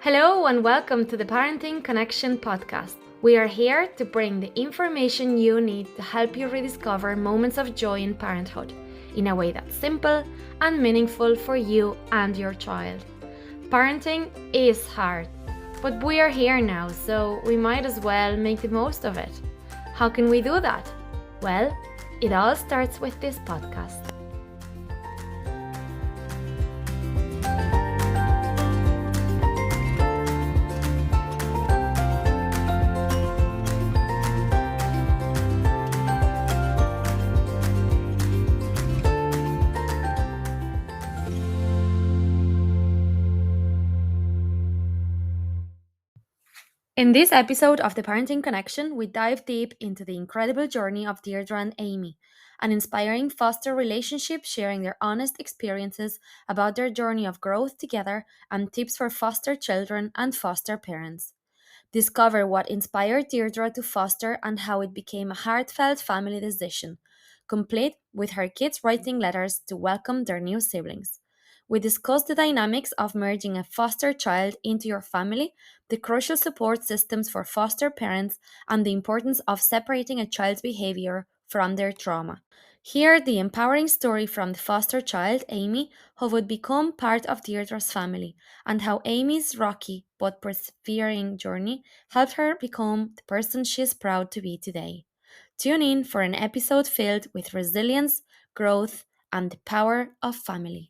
Hello and welcome to the Parenting Connection podcast. We are here to bring the information you need to help you rediscover moments of joy in parenthood in a way that's simple and meaningful for you and your child. Parenting is hard, but we are here now, so we might as well make the most of it. How can we do that? Well, it all starts with this podcast. In this episode of The Parenting Connection, we dive deep into the incredible journey of Deirdre and Amy, an inspiring foster relationship sharing their honest experiences about their journey of growth together and tips for foster children and foster parents. Discover what inspired Deirdre to foster and how it became a heartfelt family decision, complete with her kids writing letters to welcome their new siblings. We discuss the dynamics of merging a foster child into your family, the crucial support systems for foster parents, and the importance of separating a child's behavior from their trauma. Hear the empowering story from the foster child, Amy, who would become part of Deirdre's family, and how Amy's rocky but persevering journey helped her become the person she is proud to be today. Tune in for an episode filled with resilience, growth, and the power of family.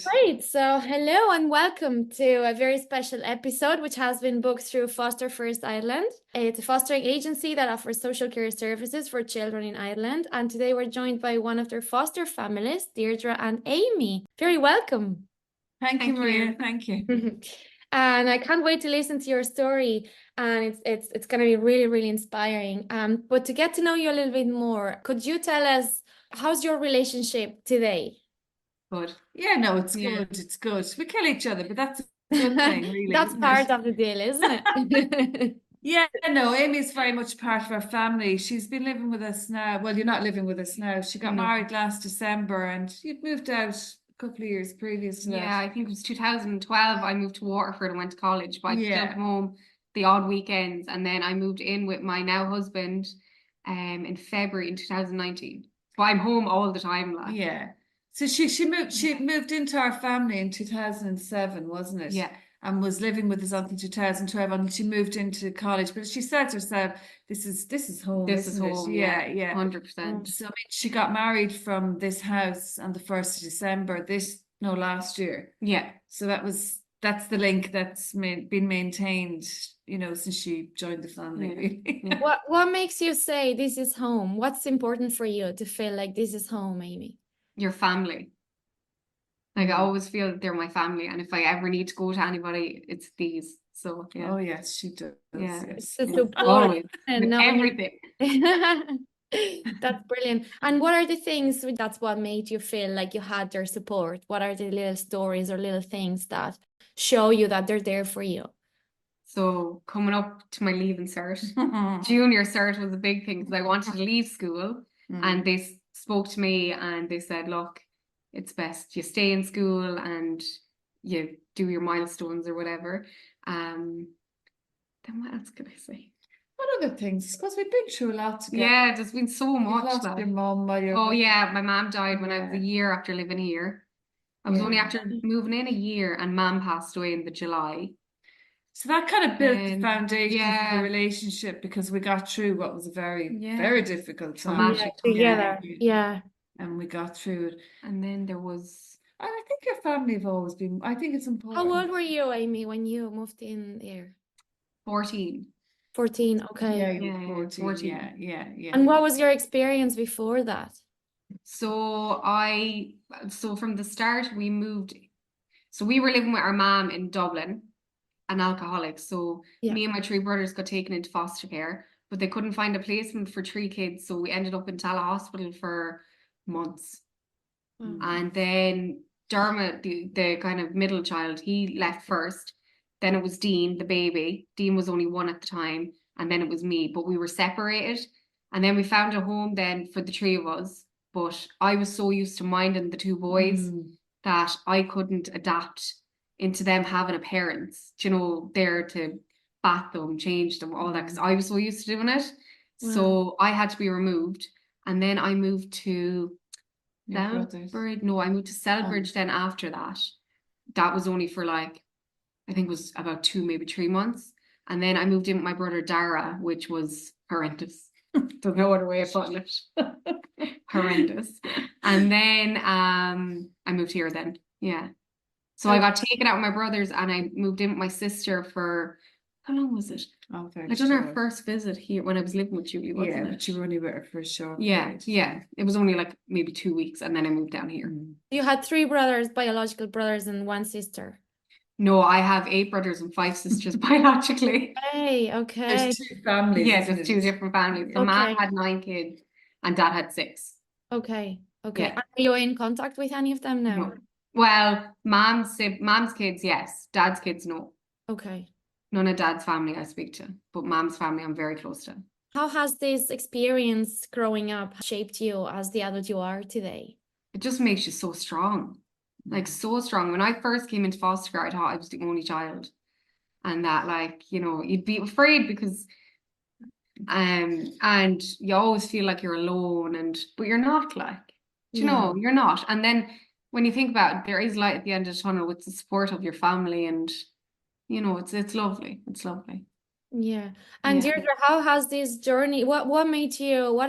Great. So, hello and welcome to a very special episode, which has been booked through Foster First Ireland. It's a fostering agency that offers social care services for children in Ireland. And today we're joined by one of their foster families, Deirdre and Amy. Very welcome. Thank you, Maria. Thank you. And I can't wait to listen to your story. And it's going to be really, really inspiring. But to get to know you a little bit more, could you tell us how's your relationship today? Good. Yeah, no, it's good. It's good. We kill each other, but that's a good thing, really. That's part of the deal, isn't it? Yeah, no, Amy's very much part of our family. She's been living with us now. Well, you're not living with us now. She got married last December and you'd moved out a couple of years previous to that. Yeah, I think it was 2012. I moved to Waterford and went to college, but I still come home the odd weekends. And then I moved in with my now husband in February in 2019. So I'm home all the time. Like. Yeah. So she moved into our family in 2007, wasn't it? Yeah. And was living with us until 2012 until she moved into college. But she said to herself, this is home. This is home. Yeah, 100%. So I mean, she got married from this house on the 1st of December last year. Yeah. So that's the link that's been maintained, since she joined the family. Yeah. What makes you say this is home? What's important for you to feel like this is home, Amy? Your family. Like I always feel that they're my family, and if I ever need to go to anybody, it's these. So yeah. Oh yes, she does. Yeah, yes. It's so always and everything. That's brilliant. And what are the things that's what made you feel like you had their support? What are the little stories or little things that show you that they're there for you? So coming up to my leaving cert, junior cert was a big thing because I wanted to leave school, and they spoke to me and they said, look, it's best you stay in school and you do your milestones or whatever. Then what else could I say? What other things? Because we've been through a lot together. Yeah, there's been so much. You lost your mum while you're... Oh yeah, my mum died when I was a year after living here. I was only after moving in a year, and mum passed away in the July. So that kind of built the foundation of the relationship, because we got through what was a very, very difficult time. Together. Yeah. And we got through it. And then there was... And I think your family have always been... I think it's important. How old were you, Amy, when you moved in here? 14. 14, okay. Yeah, you were 14. Yeah. And what was your experience before that? So from the start, we moved... So we were living with our mom in Dublin, an alcoholic. So me and my 3 brothers got taken into foster care, but they couldn't find a placement for 3 kids. So we ended up in Tala Hospital for months. And then Dermot, the kind of middle child, he left first. Then it was Dean, the baby. Dean was only 1 at the time. And then it was me, but we were separated. And then we found a home then for the 3 of us. But I was so used to minding the 2 boys that I couldn't adapt into them having a parent, you know, there to bath them, change them, all that, because I was so used to doing it. So I had to be removed. And then I moved to Selbridge. No, I moved to Selbridge then after that. That was only for like, I think it was about 2, maybe 3 months. And then I moved in with my brother Dara, which was horrendous. There's no other way of putting it. Horrendous. And then I moved here then. Yeah. So I got taken out with my brothers and I moved in with my sister for, how long was it? Oh, very I done our short. first visit here when I was living with Julie, wasn't Yeah, it? but you were only with her for a short Yeah, period. yeah. It was only like maybe 2 weeks and then I moved down here. You had 3 brothers, biological brothers, and 1 sister. No, I have 8 brothers and 5 sisters biologically. Hey, okay. There's 2 families. Yeah, isn't there's it? 2 different families. So Okay. Mom had 9 kids and Dad had 6. Okay. Yeah. Are you in contact with any of them now? No. Well, mom's kids, yes. Dad's kids, no. Okay. None of Dad's family I speak to, but Mom's family I'm very close to. How has this experience growing up shaped you as the adult you are today? It just makes you so strong. Like so strong. When I first came into foster care, I thought I was the only child. And that, like, you know, you'd be afraid because and you always feel like you're alone, but you're not, like, you know, you're not. And then when you think about it, there is light at the end of the tunnel with the support of your family, and you know, it's lovely. It's lovely. Yeah. And Yeah. Deirdre, how has this journey, what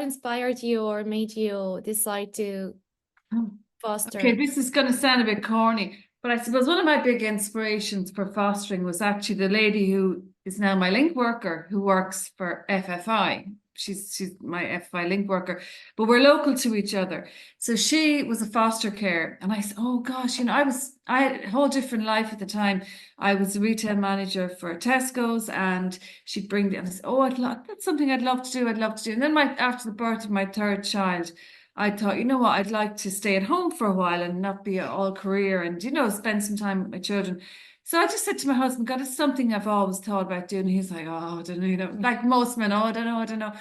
inspired you or made you decide to foster? Okay, this is going to sound a bit corny, but I suppose one of my big inspirations for fostering was actually the lady who is now my link worker, who works for FFI. She's my FFI link worker, but we're local to each other. So she was a foster care, and I said, oh gosh, you know, I had a whole different life at the time. I was a retail manager for Tesco's, and she'd bring me, and I said, oh, that's something I'd love to do. I'd love to do. And then after the birth of my 3rd child, I thought, you know what, I'd like to stay at home for a while and not be all career and, you know, spend some time with my children. So I just said to my husband, God, it's something I've always thought about doing. He's like, oh, I don't know, you know, like most men, oh, I don't know.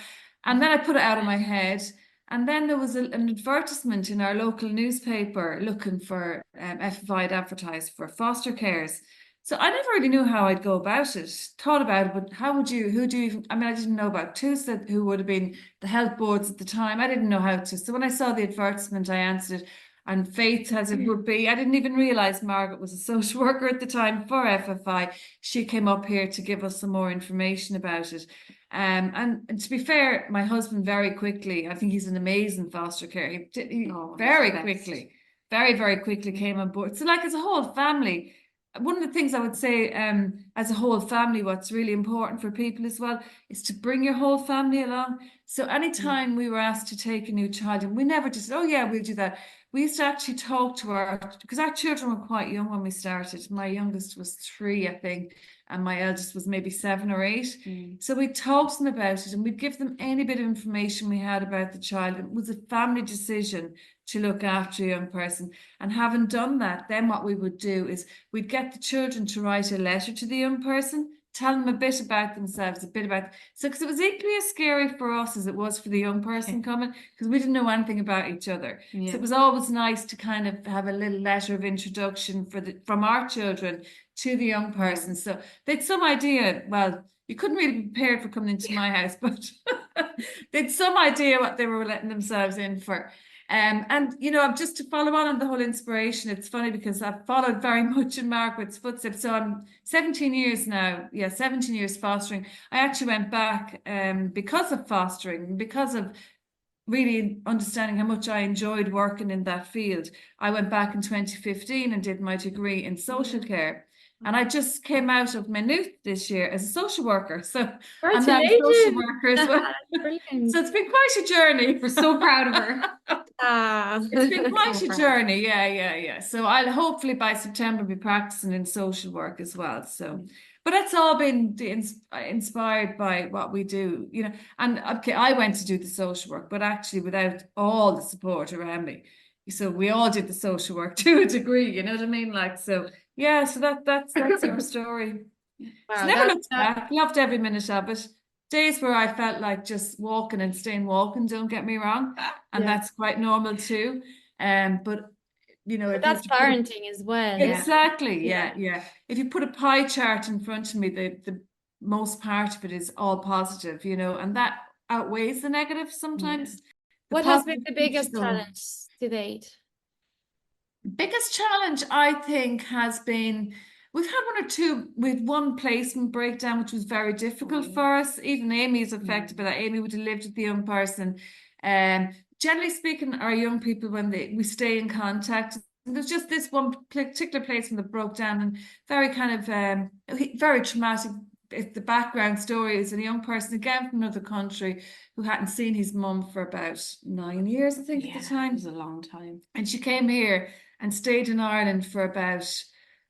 And then I put it out of my head. And then there was an advertisement in our local newspaper looking for FFI had advertised for foster cares. So I never really knew how I'd go about it, thought about it, but who do you even, I mean, I didn't know about TUSA, who would have been the health boards at the time. I didn't know how to. So when I saw the advertisement, I answered it. And Faith, as it would be, I didn't even realize Margaret was a social worker at the time for FFI. She came up here to give us some more information about it. And to be fair, my husband very quickly, I think he's an amazing foster care. He very quickly came on board. So like as a whole family, one of the things I would say as a whole family, what's really important for people as well is to bring your whole family along. So anytime we were asked to take a new child, and we never just, oh yeah, we'll do that. We used to actually talk to because our children were quite young when we started. My youngest was 3, I think, and my eldest was maybe 7 or 8. So we'd talk to them about it, and we'd give them any bit of information we had about the child. It was a family decision to look after a young person. And having done that, then what we would do is we'd get the children to write a letter to the young person, tell them a bit about themselves, because it was equally as scary for us as it was for the young person coming, because we didn't know anything about each other. So it was always nice to kind of have a little letter of introduction from our children to the young person. So they'd some idea, well, you couldn't really be prepared for coming into my house, but they'd some idea what they were letting themselves in for. And you know, just to follow on the whole inspiration, it's funny because I've followed very much in Margaret's footsteps. So I'm 17 years now, 17 years fostering. I actually went back because of fostering, because of really understanding how much I enjoyed working in that field. I went back in 2015 and did my degree in social care. And I just came out of Maynooth this year as a social worker. So I'm now a social worker as well. So it's been quite a journey. We're so proud of her. It's been quite a journey. Yeah. So I'll hopefully by September be practicing in social work as well. So, but it's all been inspired by what we do, you know. And okay, I went to do the social work, but actually without all the support around me. So we all did the social work to a degree, you know what I mean? Like, so yeah, so that's our story. Wow, never looked back. Loved every minute of it. Days where I felt like just walking and staying walking, don't get me wrong. And that's quite normal too. But you know, But if you that's have to put parenting as well. exactly, Yeah. yeah. If you put a pie chart in front of me, the most part of it is all positive, you know, and that outweighs the negative sometimes. The What has been positive the keeps you biggest going. challenge to date? Biggest challenge, I think, has been we've had one or two with one placement breakdown, which was very difficult for us. Even Amy is affected by that. Amy would have lived with the young person. Generally speaking, our young people, when we stay in contact, there's just this one particular placement that broke down and very kind of very traumatic. The background story is a young person again from another country who hadn't seen his mum for about 9 years, I think, at the time. It was a long time. And she came here and stayed in Ireland for about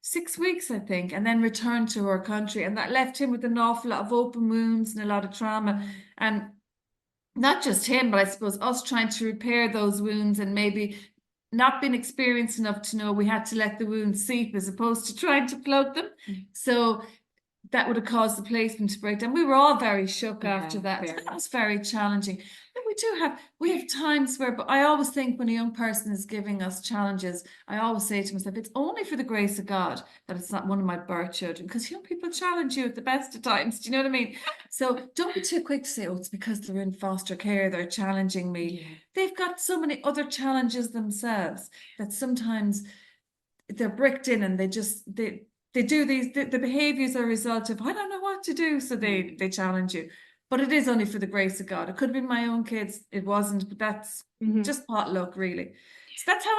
6 weeks, I think, and then returned to her country. And that left him with an awful lot of open wounds and a lot of trauma. And not just him, but I suppose us trying to repair those wounds and maybe not being experienced enough to know we had to let the wounds seep as opposed to trying to plug them. So that would have caused the placement to break down. We were all very shook after that. So that was very challenging. And we have times where, but I always think when a young person is giving us challenges, I always say to myself, it's only for the grace of God that it's not one of my birth children, because young people challenge you at the best of times. Do you know what I mean? So don't be too quick to say, oh, it's because they're in foster care, they're challenging me. They've got so many other challenges themselves that sometimes they're bricked in and they do the behaviors are a result of I don't know what to do, so they challenge you. But it is only for the grace of God. It could have been my own kids, it wasn't, but that's just potluck, really. So that's how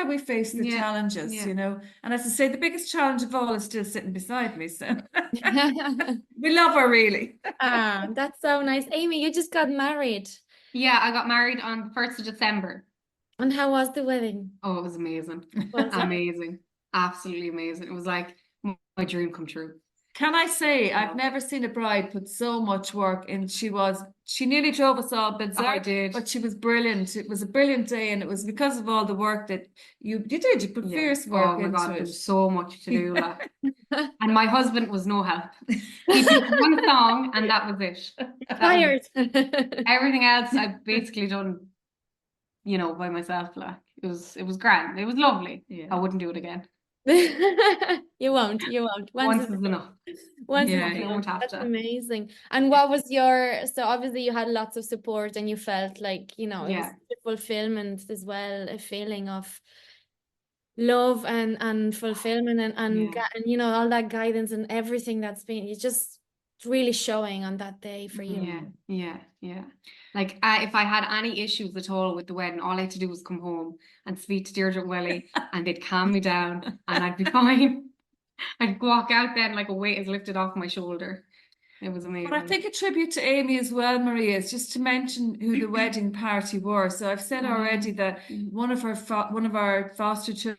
we face the challenges, you know. And as I say, the biggest challenge of all is still sitting beside me. So we love her, really. That's so nice. Amy, you just got married. Yeah, I got married on the 1st of December. And how was the wedding? Oh, it was amazing. Was it? Amazing. Absolutely amazing. It was like my dream come true. Can I say, I've never seen a bride put so much work in. She nearly drove us all berserk. I did. But she was brilliant. It was a brilliant day, and it was because of all the work that you did. You put fierce work into Oh my God, it. there was so much to do. Like. And my husband was no help. He picked one song and that was it. Tired. Everything else I've basically done, you know, by myself. Like it was grand. It was lovely. I wouldn't do it again. You won't. Once is enough. Once you won't have That's to. amazing. And what was so obviously you had lots of support and you felt like, you know, it was fulfillment as well, a feeling of love and fulfillment and you know, all that guidance and everything that's been, it's just really showing on that day for you. Yeah. Like if I had any issues at all with the wedding, all I had to do was come home and speak to Deirdre and Willie and they'd calm me down and I'd be fine. I'd walk out then like a weight is lifted off my shoulder. It was amazing. But I think a tribute to Amy as well, Maria, is just to mention who the wedding party were. So I've said already that one of our foster children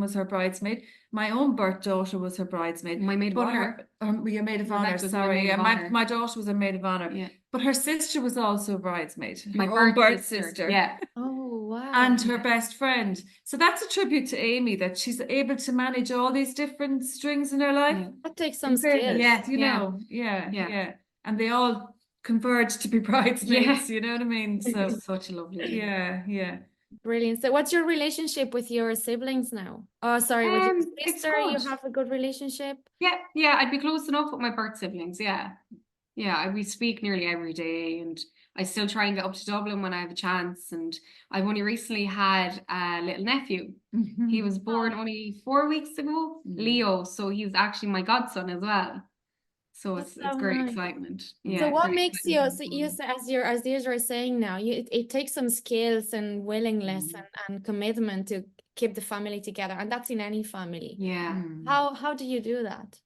was her bridesmaid. My own birth daughter was her bridesmaid. My maid of honor. Your maid of honor, sorry. Yeah, my daughter was a maid of honor. Yeah. But her sister was also a bridesmaid. My own birth sister. Yeah. Oh, wow. And her best friend. So that's a tribute to Amy, that she's able to manage all these different strings in her life. That takes some skill. Yes, you know. Yeah. And they all converge to be bridesmaids, you know what I mean? So such a lovely day. Yeah. Brilliant. So what's your relationship with your siblings now? Oh, sorry, with your sister, you have a good relationship? Yeah, I'd be close enough with my birth siblings, yeah. We speak nearly every day and I still try and get up to Dublin when I have a chance. And I've only recently had a little nephew. He was born only 4 weeks ago, Leo. So he was actually my godson as well. So it's great excitement. Yeah. So what makes you? So you as Deirdre is saying now, it takes some skills and willingness and commitment to keep the family together, and that's in any family. Yeah. How do you do that?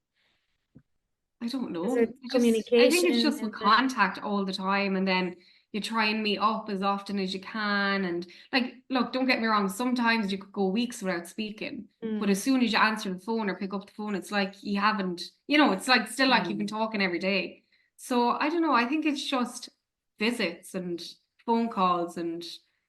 I don't know. Communication. I think it's just with contact all the time, and then you try and meet up as often as you can. And like, look, don't get me wrong. Sometimes you could go weeks without speaking, but as soon as you answer the phone or pick up the phone, it's like you haven't. You know, it's like still like you've been talking every day. So I don't know. I think it's just visits and phone calls and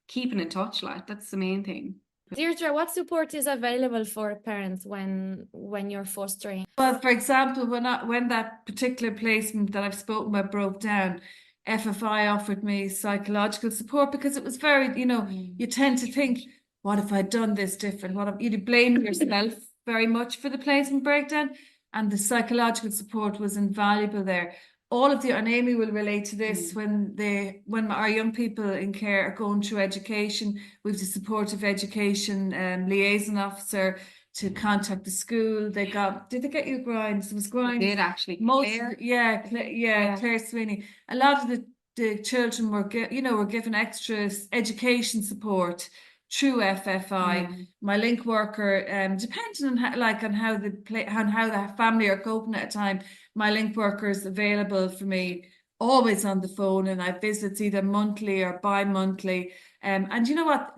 keeping in touch. Like that's the main thing. Deirdre, what support is available for parents when you're fostering? Well, for example, when that particular placement that I've spoken about broke down, FFI offered me psychological support because it was very, you know, you tend to think, what if I'd done this different? What if you'd blame yourself very much for the placement breakdown? And the psychological support was invaluable there. All of the, and Amy will relate to this, when our young people in care are going through education, we've the supportive education liaison officer to contact the school. They got, did they get you grinds? It was grinds. They did actually. Most, Claire. Claire Sweeney. A lot of the children were, were given extra education support through FFI. My link worker, depending on how the family are coping at a time, my link worker is available for me, always on the phone, and I have visits either monthly or bi-monthly. And you know what?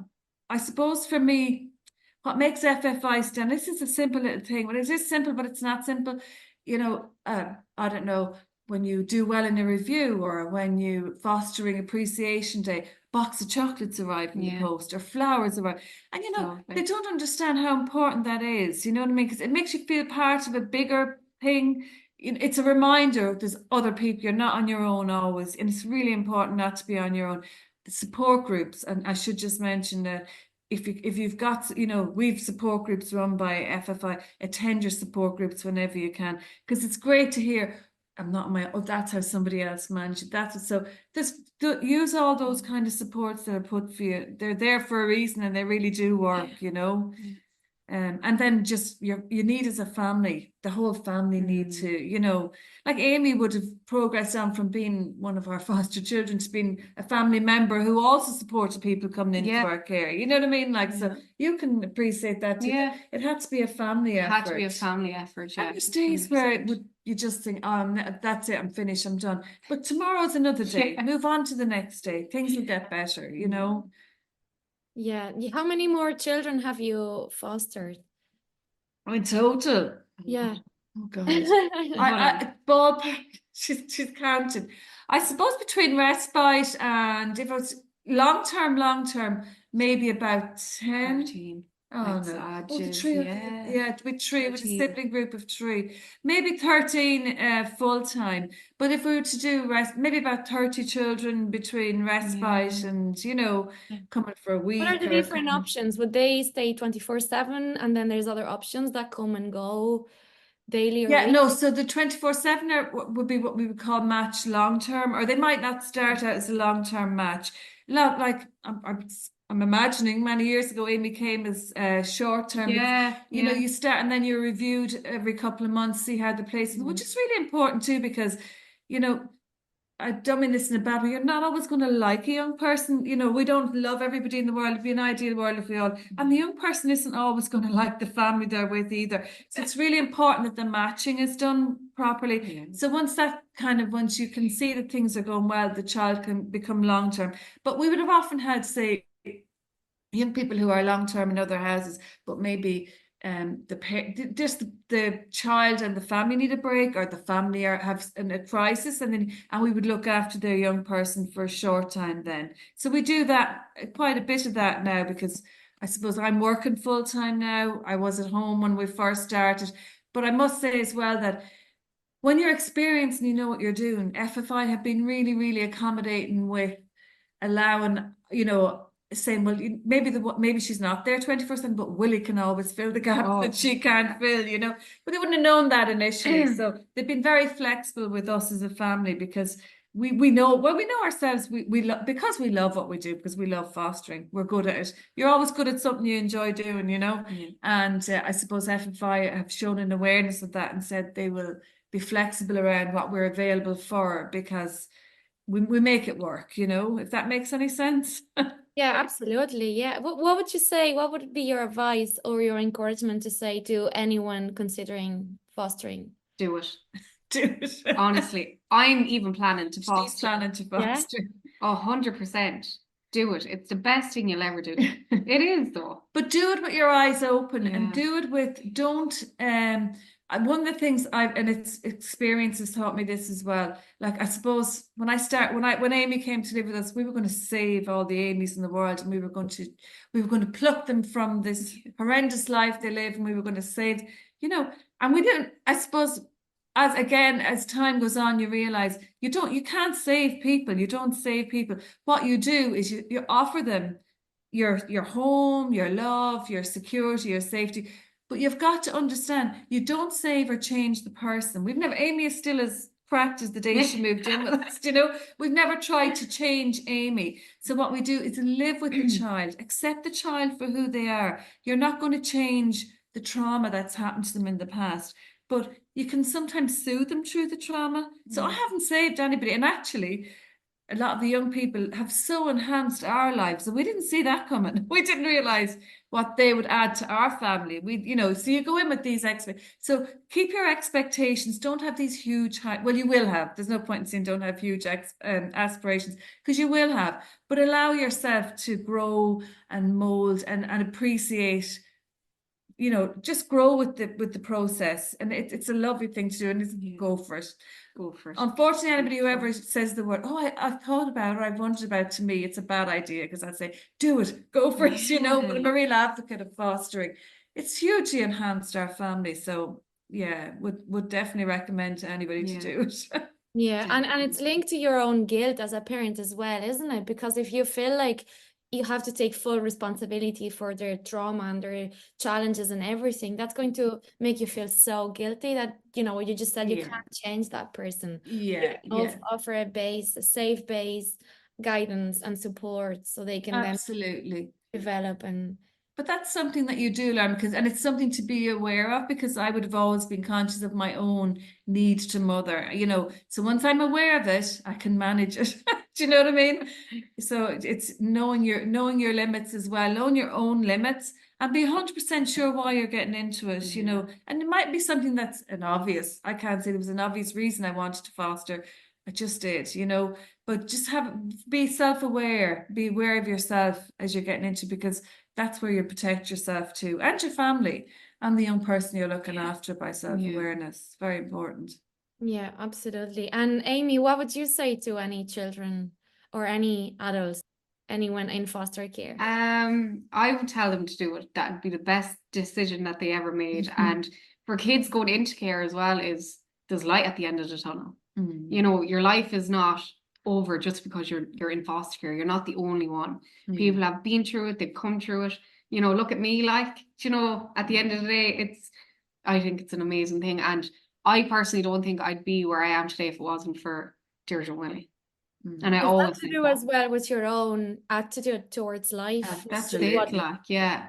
I suppose for me, what makes FFI stand, this is a simple little thing, but it is simple, but it's not simple. I don't know, when you do well in a review, or when you fostering appreciation day, box of chocolates arrive in the post, or flowers arrive. And they don't understand how important that is. You know what I mean? Because it makes you feel part of a bigger thing. It's a reminder there's other people, you're not on your own always. And it's really important not to be on your own. The support groups, and I should just mention that if you've got, we've support groups run by FFI, attend your support groups whenever you can, because it's great to hear, I'm not that's how somebody else managed it. So use all those kind of supports that are put for you. They're there for a reason, and they really do work, and then just you need as a family, the whole family need to, like Amy would have progressed on from being one of our foster children to being a family member who also supported people coming into our care. You know what I mean? Like, so you can appreciate that too. Yeah. It had to be a family effort. It had to be a family effort, yeah. And there's days where you just think, oh, that's it, I'm finished, I'm done. But tomorrow's another day. Move on to the next day. Things will get better, Yeah. How many more children have you fostered? In total? Yeah. Oh God. Ballpark, she's counted. I suppose between respite and, if it was long term, maybe about 10. 13. Oh no. With a sibling group of 3. Maybe 13 full time. But if we were to do maybe about 30 children between respite and, coming for a week. What are the different options? Would they stay 24/7, and then there's other options that come and go daily or weekly? No, so the 24/7 would be what we would call match long term, or they might not start out as a long term match. Like I'm imagining many years ago, Amy came as short term. You start and then you're reviewed every couple of months, see how the place is, which is really important too, because I don't mean this in a bad way. You're not always going to like a young person. We don't love everybody in the world. It'd be an ideal world if we all. And the young person isn't always going to like the family they're with either. So it's really important that the matching is done properly. Yeah. So once you can see that things are going well, the child can become long term. But we would have often had, say, young people who are long term in other houses, but maybe the child and the family need a break, or the family have a crisis, and we would look after their young person for a short time then. So we do that, quite a bit of that now, because I suppose I'm working full time now. I was at home when we first started, but I must say as well that when you're experienced and you know what you're doing, FFI have been really, really accommodating with allowing, saying, well, maybe she's not there 24/7, but Willie can always fill the gap that she can't fill, but they wouldn't have known that initially. So they've been very flexible with us as a family, because we know ourselves, because we love what we do, because we love fostering, we're good at it. You're always good at something you enjoy doing, and I suppose FFI have shown an awareness of that and said they will be flexible around what we're available for, because we make it work, if that makes any sense. Yeah, absolutely. Yeah. What would you say? What would be your advice or your encouragement to say to anyone considering fostering? Do it. Do it. Honestly, I'm even planning to foster. She's planning to foster. Yeah? 100%. Do it. It's the best thing you'll ever do. It is, though. But do it with your eyes open, and do it with, one of the things experience has taught me this as well. Like, I suppose when Amy came to live with us, we were going to save all the Amy's in the world, and we were going to pluck them from this horrendous life they live, and we were going to save, and we didn't. I suppose as time goes on, you realize you can't save people. You don't save people. What you do is you offer them your home, your love, your security, your safety. But you've got to understand, you don't save or change the person. Amy is still as cracked as the day she moved in with us, we've never tried to change Amy. So what we do is live with the child, accept the child for who they are. You're not going to change the trauma that's happened to them in the past, but you can sometimes soothe them through the trauma. So I haven't saved anybody. And actually, a lot of the young people have so enhanced our lives, and we didn't see that coming. We didn't realize what they would add to our family. So you go in with these so keep your expectations. Don't have these huge well, you will have. There's no point in saying don't have huge aspirations, because you will have. But allow yourself to grow and mold and appreciate. Just grow with the process, and it's a lovely thing to do, and go for it. Go for it. Unfortunately, anybody who ever says the word, I've thought about it, or I've wondered about, to me, it's a bad idea, because I'd say, do it, go for it, but I'm a real advocate of fostering. It's hugely enhanced our family. So yeah, would definitely recommend to anybody to do it. Yeah, and it's linked to your own guilt as a parent as well, isn't it? Because if you feel like you have to take full responsibility for their trauma and their challenges and everything, that's going to make you feel so guilty that, you just said you can't change that person. Offer a base, a safe base, guidance and support, so they can absolutely then develop. But that's something that you do learn, and it's something to be aware of, because I would have always been conscious of my own need to mother, So once I'm aware of it, I can manage it. Do you know what I mean? So it's knowing your limits as well, knowing your own limits, and be 100% sure why you're getting into it, And it might be something that's I can't say there was an obvious reason I wanted to foster. I just did, but just be self-aware, be aware of yourself as you're getting into, because that's where you protect yourself too, and your family, and the young person you're looking after, by self-awareness. Very important. Yeah, absolutely. And Amy, what would you say to any children or any adults, anyone in foster care? I would tell them to do it. That would be the best decision that they ever made. And for kids going into care as well, there's light at the end of the tunnel. Your life is not over just because you're in foster care. You're not the only one. People have been through it, they've come through it. Look at me, at the end of the day, I think it's an amazing thing. And I personally don't think I'd be where I am today if it wasn't for Deirdre and Willie. And I always to do as well with your own attitude towards life. That's it, yeah,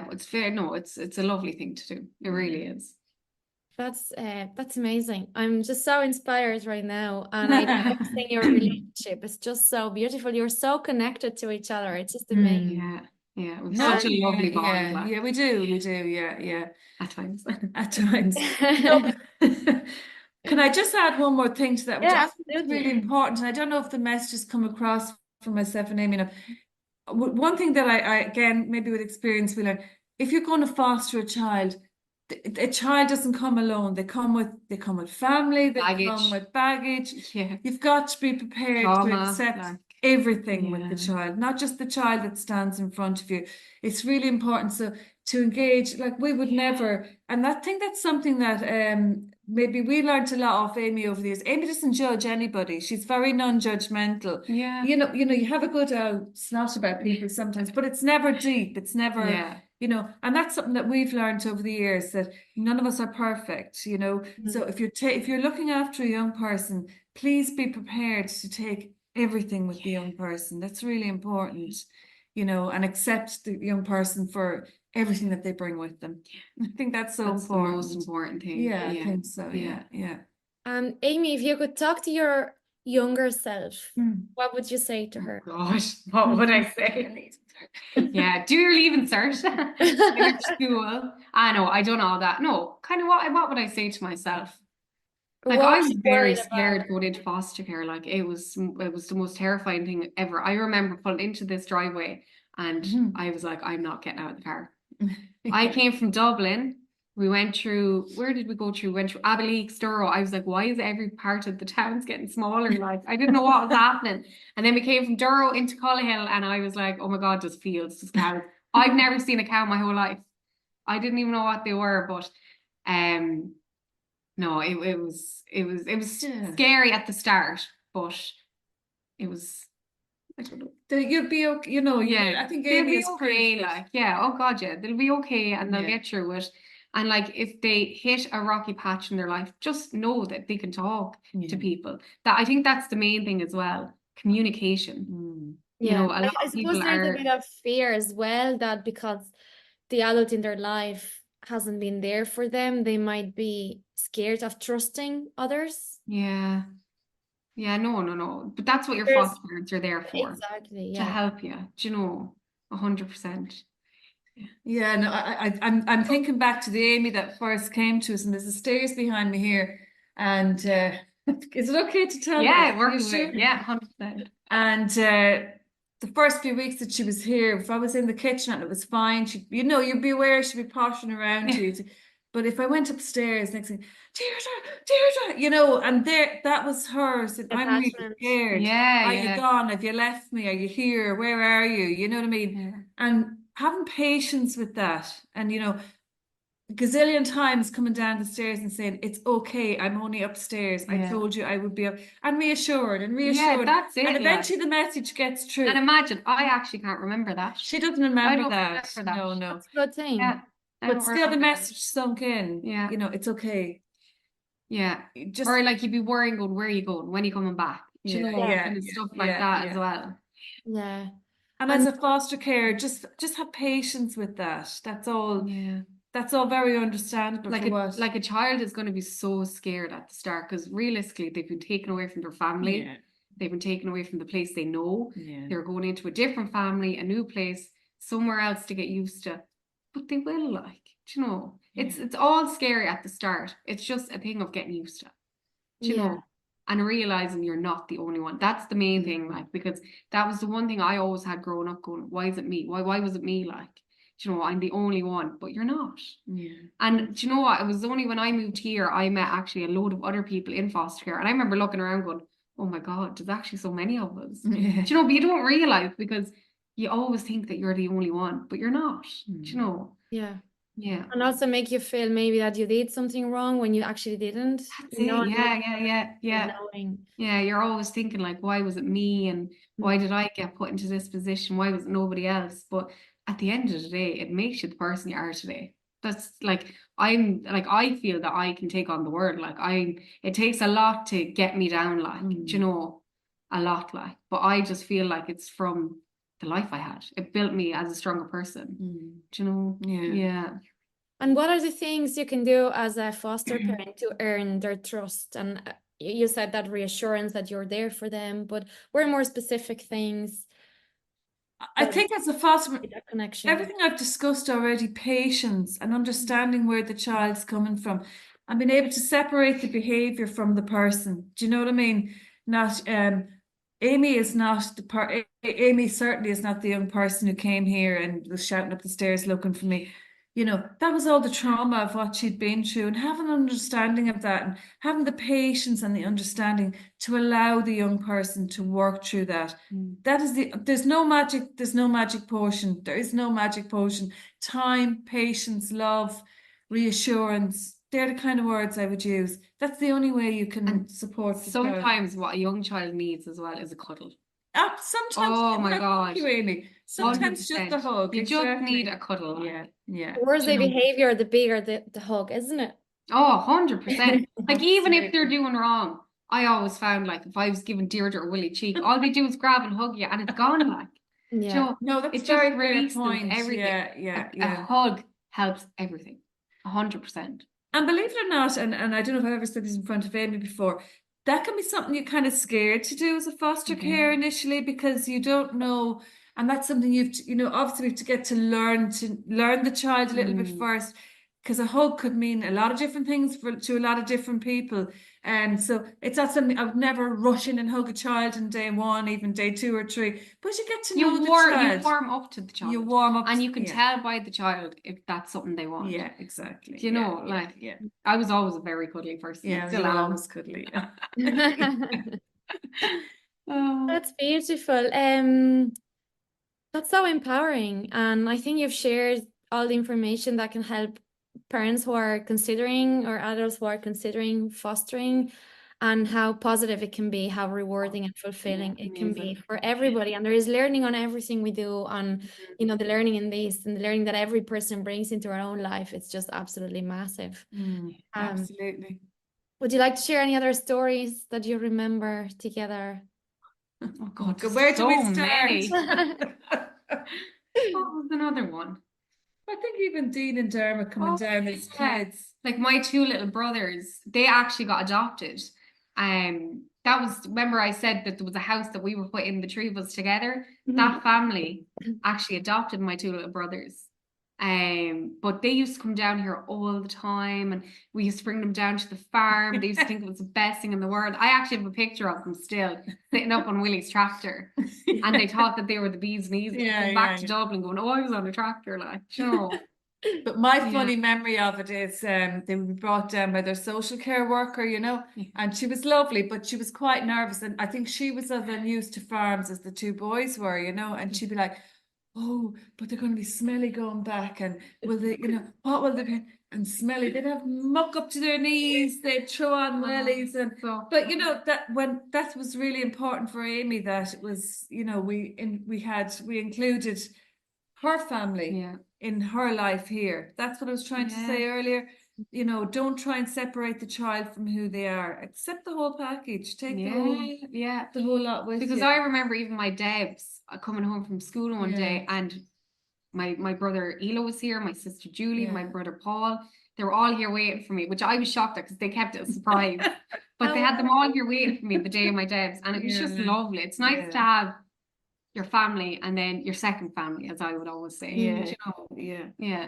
but it's fair. No, it's a lovely thing to do. It really is. That's amazing. I'm just so inspired right now, and I think your relationship is just so beautiful. You're so connected to each other. It's just amazing. Yeah, it was such a lovely bond. Yeah, we do, yeah. At times. Can I just add one more thing to that, which I think is really important? And I don't know if the message has come across from myself and Amy. One thing that I again, maybe with experience, we learn, if you're going to foster a child, a child doesn't come alone. They come with family, come with baggage. Yeah. You've got to be prepared to accept everything with the child, not just the child that stands in front of you. It's really important to engage, like we would never, and I think that's something that maybe we learned a lot off Amy over the years. Amy doesn't judge anybody. She's very non-judgmental. Yeah. You have a good snot about people sometimes, but it's never deep. It's never and that's something that we've learned over the years, that none of us are perfect, So if you're looking after a young person, please be prepared to take everything with the young person. That's really important, and accept the young person for everything that they bring with them. I think that's important. The most important thing. Yeah, I think so. Yeah. Amy, if you could talk to your younger self, what would you say to her? Gosh, what would I say? Yeah, do your leaving cert in school. I know, I done all that. No, kind of what would I say to myself? Like, I was very scared going into foster care. Like, it was the most terrifying thing ever. I remember pulling into this driveway and I was like, I'm not getting out of the car. I came from Dublin. We went through, where did we go through? We went through Abilene, Sturrow. I was like, why is every part of the town's getting smaller? Like, I didn't know what was happening. And then we came from Durrow into Cullihill, and I was like, oh my God, there's fields, there's cows. I've never seen a cow my whole life. I didn't even know what they were, but no, it was scary at the start, but it was I don't know. You'll be okay. You know, Yeah, I think they'll Amy be is okay. proof that. Like, yeah, oh God, yeah, they'll be okay and they'll Yeah. get through it. And like, if they hit a rocky patch in their life, just know that they can talk to people. That I think that's the main thing as well. Communication. You Yeah, know, a lot I of suppose people there's a are, bit of fear as well that because the adult in their life hasn't been there for them, they might be scared of trusting others. yeah, yeah, no. But that's what your There's foster parents are there for, exactly, to yeah. help you. Do you know, 100%. Yeah, no, I'm thinking back to the Amy that first came to us, and there's the stairs behind me here. And is it okay to tell this? Yeah, Are you working with sure? it. Yeah, 100%. And the first few weeks that she was here, if I was in the kitchen and it was fine, she, you'd be aware she'd be poshing around to you. But if I went upstairs, next thing, Deirdre, and that was hers. I'm really Attachment. scared. Yeah, Are you yeah, gone? Have you left me? Are you here? Where are you? You know what I mean? yeah, And having patience with that, and gazillion times coming down the stairs and saying, it's okay, I'm only upstairs. I yeah. told you I would be up, and reassured and Yeah, reassured. that's And it. Like, eventually the message gets and through. imagine, I actually can't remember that. She doesn't I remember don't that. remember that. No, no. That's a good thing. Yeah, I But don't still the remember that. message sunk in. Yeah, It's okay. yeah. Just Or like you'd be worrying, going, where are you going? When are you coming back? Do you yeah, know, Yeah, kind of stuff like that as well. yeah. And as And a foster carer, just have patience with that. That's all. Yeah. That's all very understandable Like for what. a child is going to be so scared at the start because realistically they've been taken away from their family. Yeah. They've been taken away from the place they know. Yeah. They're going into a different family, a new place, somewhere else to get used to. But they will, like, do you know, it's all scary at the start. It's just a thing of getting used to, do you yeah, know, and realizing you're not the only one. That's the main thing, like, because that was the one thing I always had growing up going, why is it me? Why was it me? Like, do you know, I'm the only one, but you're not. Yeah. And do you know what? It was only when I moved here, I met actually a load of other people in foster care. And I remember looking around going, oh my God, there's actually so many of us. Yeah. Do you know, but you don't realize because you always think that you're the only one, but you're not. Do you know? yeah. Yeah. And also make you feel maybe that you did something wrong when you actually didn't. That's it. Yeah. Knowing. Yeah, you're always thinking like, why was it me? And why did I get put into this position? Why was it nobody else? But at the end of the day, it makes you the person you are today. That's like, I feel that I can take on the world. Like it takes a lot to get me down, like, do you know, a lot, like, but I just feel like it's from the life I had. It built me as a stronger person. Do you know? Yeah. And what are the things you can do as a foster parent to earn their trust? And you said that reassurance that you're there for them, but what are more specific things I that think as a foster, make that connection? everything I've discussed already, patience and understanding where the child's coming from and being able to separate the behavior from the person. Do you know what I mean? Not Amy is not the part. Amy certainly is not the young person who came here and was shouting up the stairs looking for me. That was all the trauma of what she'd been through, and having an understanding of that and having the patience and the understanding to allow the young person to work through that. That is there's no magic potion. There is no magic potion. Time, patience, love, reassurance. They're the kind of words I would use. That's the only way you can support the child. Sometimes what a young child needs as well is a cuddle. Sometimes, oh my God, thank you, Amy. Sometimes just a hug. You just need a cuddle. Yeah. The worse they behavior, the bigger the hug, isn't it? Oh, 100%. Like even if they're doing wrong, I always found like if I was giving Deirdre a willy cheek, all they do is grab and hug you and it's gone, like. Yeah. No, that's it very just fair releases point. everything. Yeah. A hug helps everything. 100%. And believe it or not, and I don't know if I've ever said this in front of Amy before, that can be something you're kind of scared to do as a foster care initially because you don't know, and that's something obviously we have to get to learn the child a little bit first, because a hug could mean a lot of different things to a lot of different people. And so it's not something I would never rush in and hug a child in day one, even day 2 or 3. But you get to know the child. You warm up to the child. You warm up, and you can tell by the child if that's something they want. Yeah, exactly. Do you know, I was always a very cuddly person. Yeah, still always cuddly. That's beautiful. That's so empowering, and I think you've shared all the information that can help parents who are considering or adults who are considering fostering. and how positive it can be, how rewarding and fulfilling it can be amazing. for everybody. And there is learning on everything we do, on the learning in this and the learning that every person brings into our own life. It's just absolutely massive. Absolutely. Would you like to share any other stories that you remember together? Oh God, Where do we so start? many. What was another one? I think even Dean and Dermot coming down as kids. Like my two little brothers, they actually got adopted. That was, remember I said that there was a house that we were putting the three of us together. That family actually adopted my two little brothers. But they used to come down here all the time, and we used to bring them down to the farm. They used to think it was the best thing in the world. I actually have a picture of them still sitting up on Willie's tractor, and they thought that they were the bees knees. Yeah, Back to Dublin, going, "Oh, I was on a tractor, like, But my funny memory of it is they would be brought down by their social care worker, and she was lovely, but she was quite nervous. And I think she was as unused to farms as the two boys were, and she'd be like, oh, but they're going to be smelly going back. And will they, what will they be? And smelly, they'd have muck up to their knees, they'd throw on wellies. But that was really important for Amy, that it was, we included her family in her life here. That's what I was trying to say earlier. Don't try and separate the child from who they are. Accept the whole package. Take the whole lot with you. Because I remember even my Debs coming home from school one day, and my brother Elo was here, my sister Julie, my brother Paul. They were all here waiting for me, which I was shocked at because they kept it a surprise. But they had them all here waiting for me the day of my Debs, and it was just lovely. It's nice to have your family and then your second family, as I would always say. Yeah.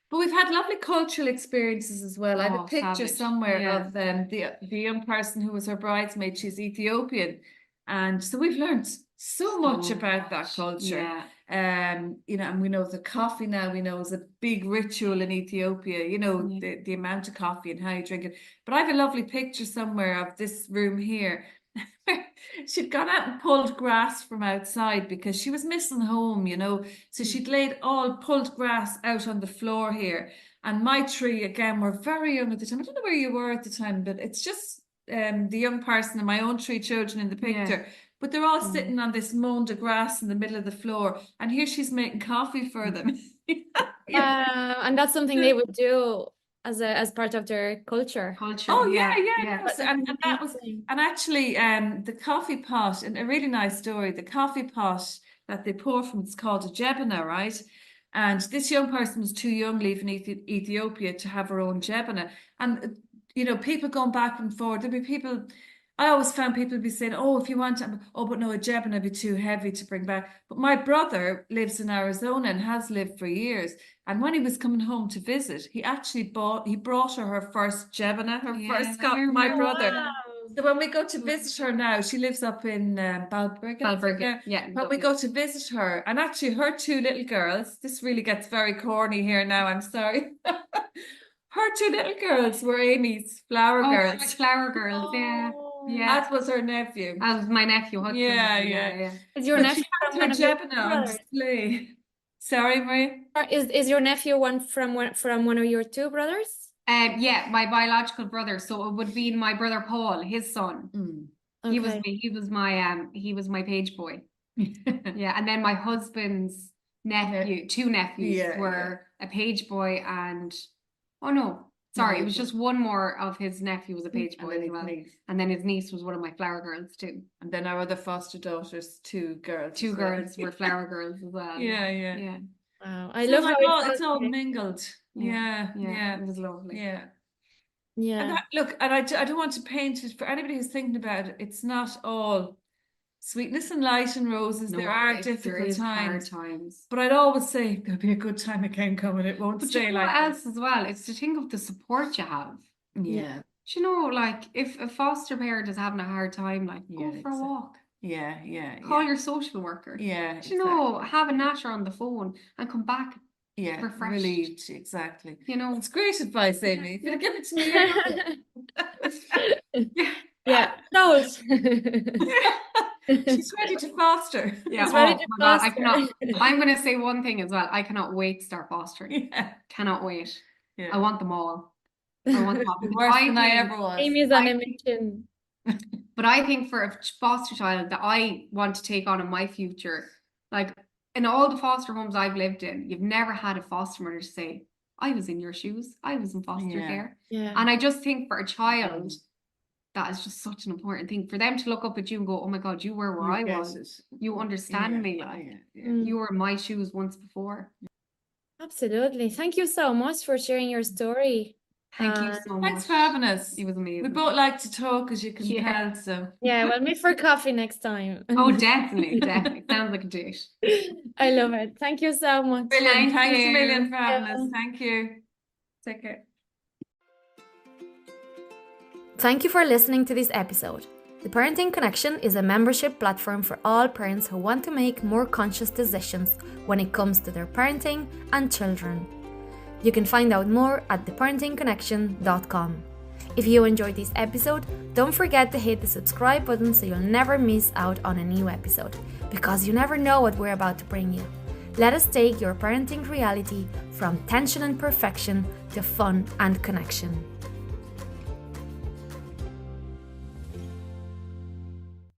But we've had lovely cultural experiences as well. I have a picture somewhere of the young person who was her bridesmaid. She's Ethiopian, and so we've learned so much about that culture. And we know the coffee now. We know is a big ritual in Ethiopia. The amount of coffee and how you drink it. But I have a lovely picture somewhere of this room here. She'd gone out and pulled grass from outside because she was missing home, so she'd laid all pulled grass out on the floor here. And my three, again, were very young at the time. I don't know where you were at the time, but it's just the young person and my own three children in the picture. But they're all sitting on this mound of grass in the middle of the floor, and here she's making coffee for them. And that's something they would do as part of their culture. Oh yeah. And that was, and actually the coffee pot, and a really nice story, the coffee pot that they pour from, it's called a jebana, right? And this young person was too young leaving Ethiopia to have her own jebana. And people going back and forth, there'd be people, I always found people would be saying, oh, if you want to, but no, a jebana would be too heavy to bring back. But my brother lives in Arizona and has lived for years. And when he was coming home to visit, he brought her first jebana, her first cup, my brother. Wow. So when we go to visit her now, she lives up in Balbriggan. When we go to visit her, and actually her two little girls, this really gets very corny here now, I'm sorry. Her two little girls were Amy's flower girls. My flower girls, That was her nephew. That was my nephew. Husband. Yeah. Is your nephew from her jebana on display? Sorry, Maria. Is your nephew from one of your two brothers? My biological brother. So it would be my brother Paul, his son. Okay. He was my page boy. And then my husband's nephew, two nephews were a page boy and it was just one more of his nephew was a page boy as well. And then his niece was one of my flower girls too. And then our other foster daughters, two girls. Two girls were flower girls as well. Yeah. Wow. I love how it's all mingled. Yeah. It was lovely. Yeah. And I don't want to paint it for anybody who's thinking about it. It's not all sweetness and light and roses. There are difficult times. But I'd always say there'll be a good time again coming. It won't stay like what else as well? It's to think of the support you have. Yeah. Do you know, like if a foster parent is having a hard time, like go for a walk. Yeah. Call your social worker. Yeah. Do you know, have a natter on the phone and come back. Yeah, refreshed. Relieved, exactly. It's great advice, Amy. You're gonna give it to me. No. She's ready to foster. Yeah, she's ready to foster. God, I'm going to say one thing as well. I cannot wait to start fostering. Cannot wait. I want them all. I want them all. Worse than I ever was. Amy's on a mission. But I think for a foster child that I want to take on in my future, like in all the foster homes I've lived in, you've never had a foster mother say, I was in your shoes, I was in foster care. Yeah. And I just think for a child, that is just such an important thing for them to look up at you and go, oh my God, you were where I was. You understand me. Like, you were in my shoes once before. Absolutely. Thank you so much for sharing your story. Thank you so much. Thanks for having us. It was amazing. We both like to talk, as you can tell, so. Yeah, we'll meet for coffee next time. Oh, definitely, definitely. Sounds like a date. I love it. Thank you so much. Brilliant. Thanks a you. million for having us. Thank you. Take care. Thank you for listening to this episode. The Parenting Connection is a membership platform for all parents who want to make more conscious decisions when it comes to their parenting and children. You can find out more at theparentingconnection.com. If you enjoyed this episode, don't forget to hit the subscribe button so you'll never miss out on a new episode, because you never know what we're about to bring you. Let us take your parenting reality from tension and perfection to fun and connection.